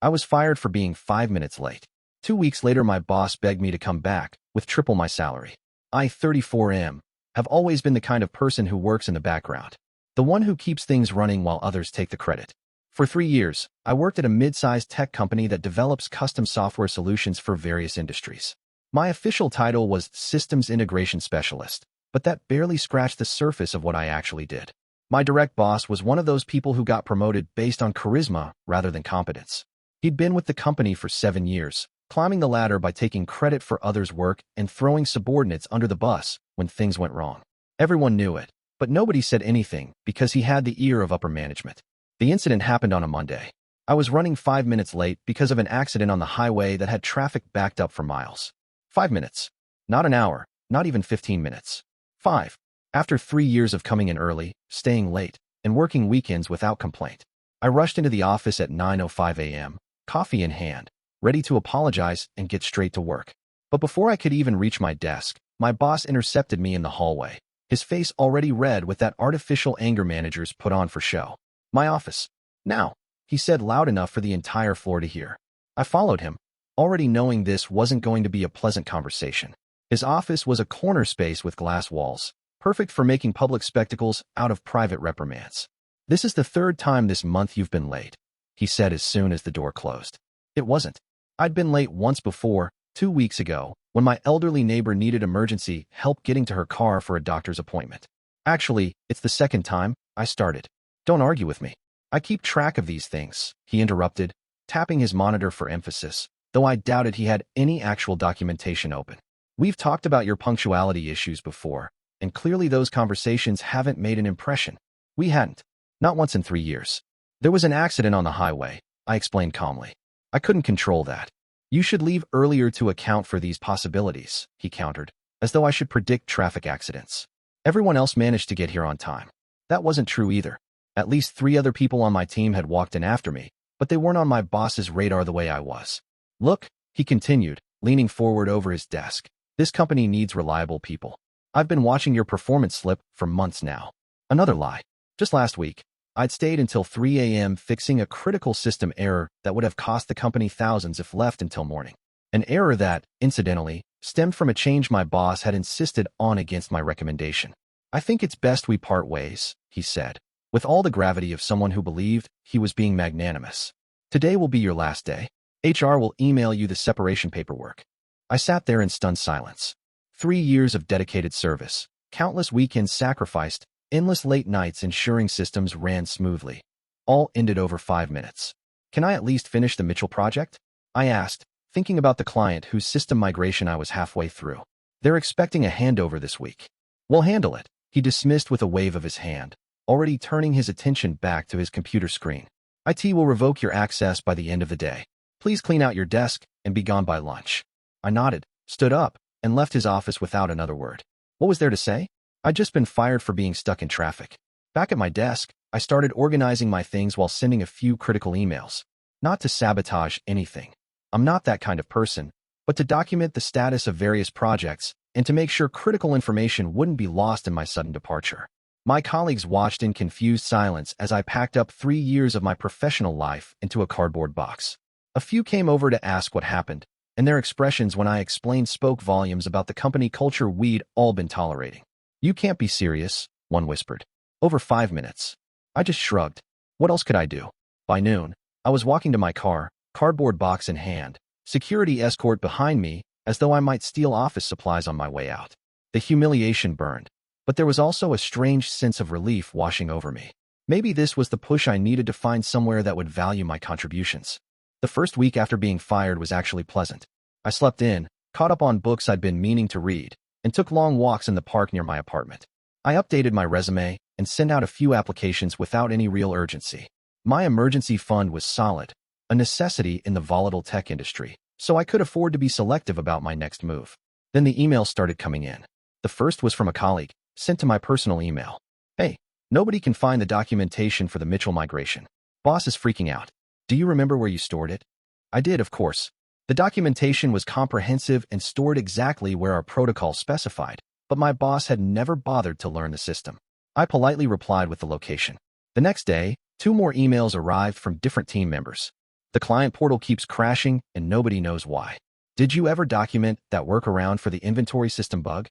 I was fired for being 5 minutes late. 2 weeks later, my boss begged me to come back with triple my salary. I, 34M, have always been the kind of person who works in the background, the one who keeps things running while others take the credit. For 3 years, I worked at a mid-sized tech company that develops custom software solutions for various industries. My official title was Systems Integration Specialist, but that barely scratched the surface of what I actually did. My direct boss was one of those people who got promoted based on charisma rather than competence. He'd been with the company for 7 years, climbing the ladder by taking credit for others' work and throwing subordinates under the bus when things went wrong. Everyone knew it, but nobody said anything because he had the ear of upper management. The incident happened on a Monday. I was running 5 minutes late because of an accident on the highway that had traffic backed up for miles. 5 minutes. Not an hour, not even 15 minutes. 5. After 3 years of coming in early, staying late, and working weekends without complaint, I rushed into the office at 9:05 a.m., coffee in hand, ready to apologize and get straight to work. But before I could even reach my desk, my boss intercepted me in the hallway, his face already red with that artificial anger managers put on for show. "My office. Now," he said loud enough for the entire floor to hear. I followed him, already knowing this wasn't going to be a pleasant conversation. His office was a corner space with glass walls, perfect for making public spectacles out of private reprimands. "This is the 3rd time this month you've been late," he said as soon as the door closed. It wasn't. I'd been late once before, 2 weeks ago, when my elderly neighbor needed emergency help getting to her car for a doctor's appointment. "Actually, it's the 2nd time," I started. "Don't argue with me. I keep track of these things," he interrupted, tapping his monitor for emphasis, though I doubted he had any actual documentation open. "We've talked about your punctuality issues before, and clearly those conversations haven't made an impression." "We hadn't. Not once in 3 years. There was an accident on the highway," I explained calmly. "I couldn't control that." "You should leave earlier to account for these possibilities," he countered, as though I should predict traffic accidents. "Everyone else managed to get here on time." That wasn't true either. At least 3 other people on my team had walked in after me, but they weren't on my boss's radar the way I was. "Look," he continued, leaning forward over his desk, "this company needs reliable people. I've been watching your performance slip for months now." Another lie. Just last week, I'd stayed until 3 a.m. fixing a critical system error that would have cost the company thousands if left until morning. An error that, incidentally, stemmed from a change my boss had insisted on against my recommendation. "I think it's best we part ways," he said, with all the gravity of someone who believed he was being magnanimous. "Today will be your last day. HR will email you the separation paperwork." I sat there in stunned silence. 3 years of dedicated service, countless weekends sacrificed, endless late nights ensuring systems ran smoothly. All ended over 5 minutes. "Can I at least finish the Mitchell project?" I asked, thinking about the client whose system migration I was halfway through. "They're expecting a handover this week." "We'll handle it," he dismissed with a wave of his hand, already turning his attention back to his computer screen. "IT will revoke your access by the end of the day. Please clean out your desk and be gone by lunch." I nodded, stood up, and left his office without another word. What was there to say? I'd just been fired for being stuck in traffic. Back at my desk, I started organizing my things while sending a few critical emails. Not to sabotage anything. I'm not that kind of person, but to document the status of various projects and to make sure critical information wouldn't be lost in my sudden departure. My colleagues watched in confused silence as I packed up 3 years of my professional life into a cardboard box. A few came over to ask what happened, and their expressions when I explained spoke volumes about the company culture we'd all been tolerating. "You can't be serious," one whispered. "Over 5 minutes." I just shrugged. What else could I do? By noon, I was walking to my car, cardboard box in hand, security escort behind me, as though I might steal office supplies on my way out. The humiliation burned, but there was also a strange sense of relief washing over me. Maybe this was the push I needed to find somewhere that would value my contributions. The first week after being fired was actually pleasant. I slept in, caught up on books I'd been meaning to read, and took long walks in the park near my apartment. I updated my resume and sent out a few applications without any real urgency. My emergency fund was solid, a necessity in the volatile tech industry, so I could afford to be selective about my next move. Then the emails started coming in. The first was from a colleague, sent to my personal email. "Hey, nobody can find the documentation for the Mitchell migration. Boss is freaking out. Do you remember where you stored it?" I did, of course. The documentation was comprehensive and stored exactly where our protocol specified, but my boss had never bothered to learn the system. I politely replied with the location. The next day, 2 more emails arrived from different team members. The client portal keeps crashing and nobody knows why. Did you ever document that workaround for the inventory system bug?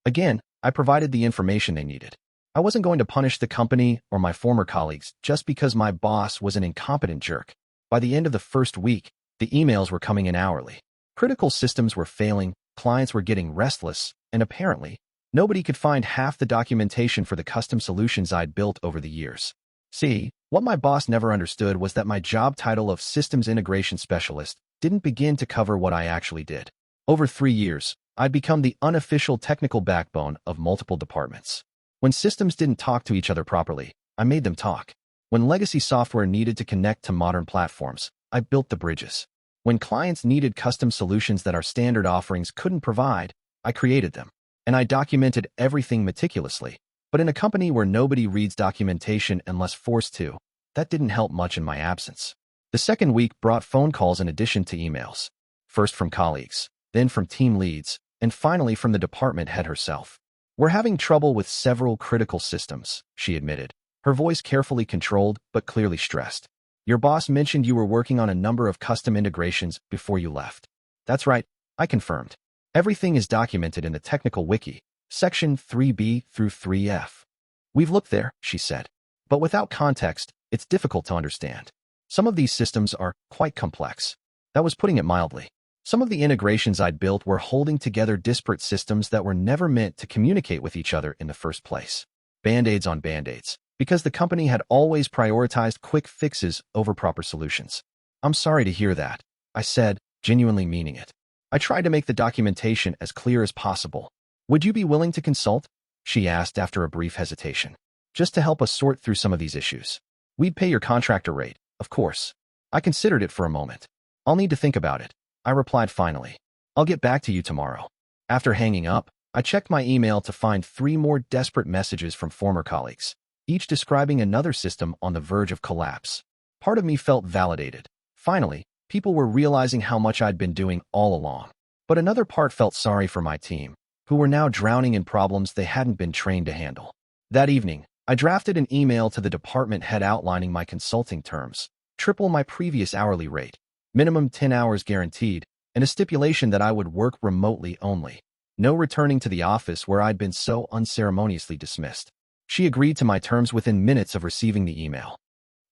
Again, I provided the information they needed. I wasn't going to punish the company or my former colleagues just because my boss was an incompetent jerk. By the end of the first week, the emails were coming in hourly. Critical systems were failing, clients were getting restless, and apparently, nobody could find half the documentation for the custom solutions I'd built over the years. See, what my boss never understood was that my job title of Systems Integration Specialist didn't begin to cover what I actually did. Over 3 years, I'd become the unofficial technical backbone of multiple departments. When systems didn't talk to each other properly, I made them talk. When legacy software needed to connect to modern platforms, I built the bridges. When clients needed custom solutions that our standard offerings couldn't provide, I created them. And I documented everything meticulously. But in a company where nobody reads documentation unless forced to, that didn't help much in my absence. The second week brought phone calls in addition to emails. First from colleagues, then from team leads, and finally from the department head herself. We're having trouble with several critical systems, she admitted, her voice carefully controlled but clearly stressed. Your boss mentioned you were working on a number of custom integrations before you left. That's right, I confirmed. Everything is documented in the technical wiki, section 3B through 3F. We've looked there, she said. But without context, it's difficult to understand. Some of these systems are quite complex. That was putting it mildly. Some of the integrations I'd built were holding together disparate systems that were never meant to communicate with each other in the first place. Band-aids on band-aids, because the company had always prioritized quick fixes over proper solutions. I'm sorry to hear that, I said, genuinely meaning it. I tried to make the documentation as clear as possible. Would you be willing to consult? She asked after a brief hesitation. Just to help us sort through some of these issues. We'd pay your contractor rate, of course. I considered it for a moment. I'll need to think about it, I replied finally. I'll get back to you tomorrow. After hanging up, I checked my email to find 3 more desperate messages from former colleagues, each describing another system on the verge of collapse. Part of me felt validated. Finally, people were realizing how much I'd been doing all along. But another part felt sorry for my team, who were now drowning in problems they hadn't been trained to handle. That evening, I drafted an email to the department head outlining my consulting terms, triple my previous hourly rate, minimum 10 hours guaranteed, and a stipulation that I would work remotely only. No returning to the office where I'd been so unceremoniously dismissed. She agreed to my terms within minutes of receiving the email.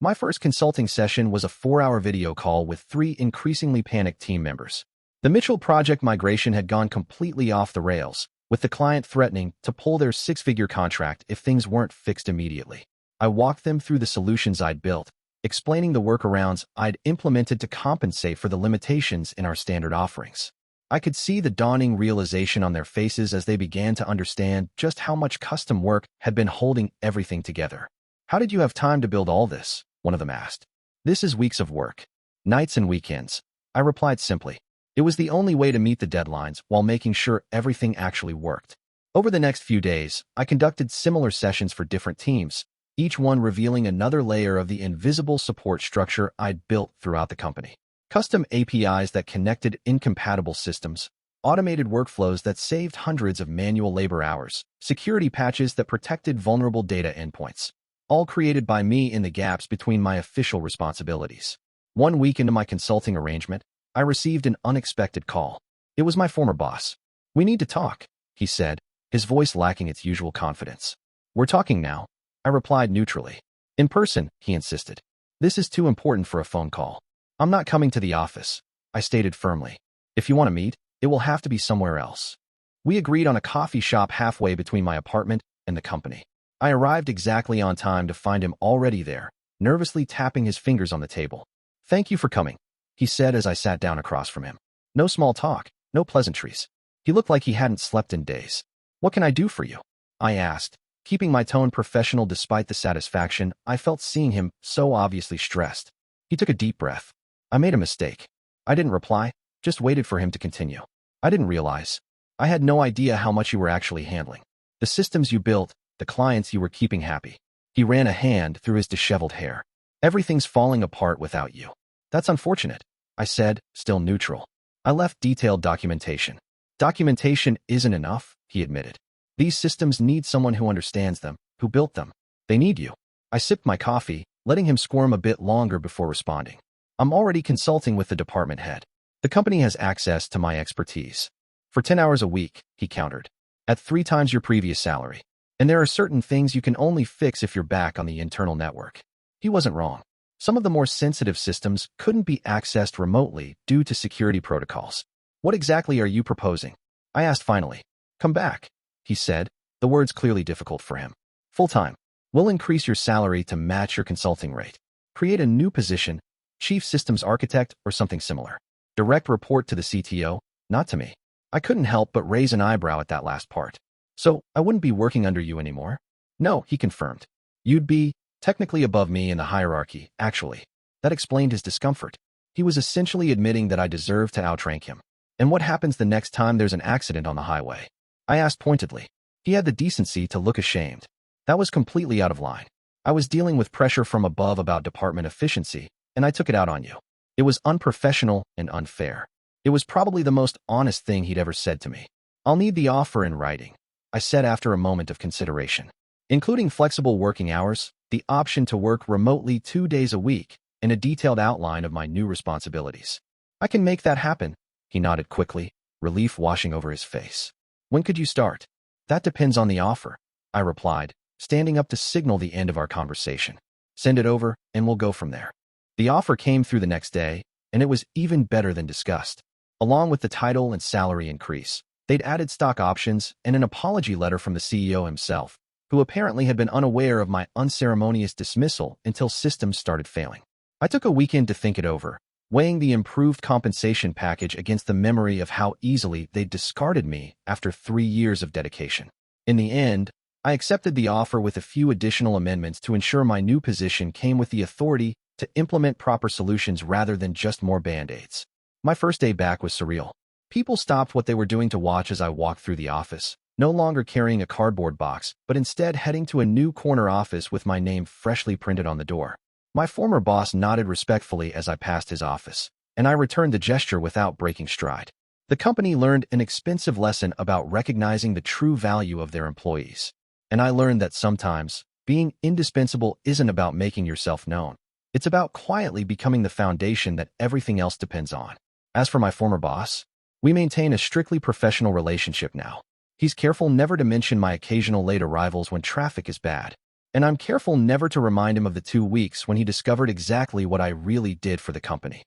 My first consulting session was a 4-hour video call with 3 increasingly panicked team members. The Mitchell project migration had gone completely off the rails, with the client threatening to pull their 6-figure contract if things weren't fixed immediately. I walked them through the solutions I'd built, explaining the workarounds I'd implemented to compensate for the limitations in our standard offerings. I could see the dawning realization on their faces as they began to understand just how much custom work had been holding everything together. How did you have time to build all this? One of them asked. This is weeks of work. Nights and weekends. I replied simply. It was the only way to meet the deadlines while making sure everything actually worked. Over the next few days, I conducted similar sessions for different teams, each one revealing another layer of the invisible support structure I'd built throughout the company. Custom APIs that connected incompatible systems, automated workflows that saved hundreds of manual labor hours, security patches that protected vulnerable data endpoints, all created by me in the gaps between my official responsibilities. 1 week into my consulting arrangement, I received an unexpected call. It was my former boss. We need to talk, he said, his voice lacking its usual confidence. We're talking now, I replied neutrally. In person, he insisted. This is too important for a phone call. I'm not coming to the office, I stated firmly. If you want to meet, it will have to be somewhere else. We agreed on a coffee shop halfway between my apartment and the company. I arrived exactly on time to find him already there, nervously tapping his fingers on the table. Thank you for coming, he said as I sat down across from him. No small talk, no pleasantries. He looked like he hadn't slept in days. What can I do for you? I asked, keeping my tone professional despite the satisfaction I felt seeing him so obviously stressed. He took a deep breath. I made a mistake. I didn't reply, just waited for him to continue. I didn't realize. I had no idea how much you were actually handling. The systems you built, the clients you were keeping happy. He ran a hand through his disheveled hair. Everything's falling apart without you. That's unfortunate, I said, still neutral. I left detailed documentation. Documentation isn't enough, he admitted. These systems need someone who understands them, who built them. They need you. I sipped my coffee, letting him squirm a bit longer before responding. I'm already consulting with the department head. The company has access to my expertise. For 10 hours a week, he countered. At 3 times your previous salary. And there are certain things you can only fix if you're back on the internal network. He wasn't wrong. Some of the more sensitive systems couldn't be accessed remotely due to security protocols. What exactly are you proposing? I asked finally. Come back, he said, the words clearly difficult for him. Full-time. We'll increase your salary to match your consulting rate. Create a new position, Chief Systems Architect or something similar. Direct report to the CTO, not to me. I couldn't help but raise an eyebrow at that last part. So, I wouldn't be working under you anymore? No, he confirmed. You'd be technically above me in the hierarchy, actually. That explained his discomfort. He was essentially admitting that I deserved to outrank him. And what happens the next time there's an accident on the highway? I asked pointedly. He had the decency to look ashamed. That was completely out of line. I was dealing with pressure from above about department efficiency, and I took it out on you. It was unprofessional and unfair. It was probably the most honest thing he'd ever said to me. I'll need the offer in writing, I said after a moment of consideration. Including flexible working hours, the option to work remotely 2 days a week, and a detailed outline of my new responsibilities. I can make that happen, he nodded quickly, relief washing over his face. When could you start? That depends on the offer, I replied, standing up to signal the end of our conversation. Send it over, and we'll go from there. The offer came through the next day, and it was even better than discussed. Along with the title and salary increase, they'd added stock options and an apology letter from the CEO himself, who apparently had been unaware of my unceremonious dismissal until systems started failing. I took a weekend to think it over, weighing the improved compensation package against the memory of how easily they'd discarded me after 3 years of dedication. In the end, I accepted the offer with a few additional amendments to ensure my new position came with the authority to implement proper solutions rather than just more band-aids. My first day back was surreal. People stopped what they were doing to watch as I walked through the office, no longer carrying a cardboard box, but instead heading to a new corner office with my name freshly printed on the door. My former boss nodded respectfully as I passed his office, and I returned the gesture without breaking stride. The company learned an expensive lesson about recognizing the true value of their employees. And I learned that sometimes, being indispensable isn't about making yourself known. It's about quietly becoming the foundation that everything else depends on. As for my former boss, we maintain a strictly professional relationship now. He's careful never to mention my occasional late arrivals when traffic is bad. And I'm careful never to remind him of the 2 weeks when he discovered exactly what I really did for the company.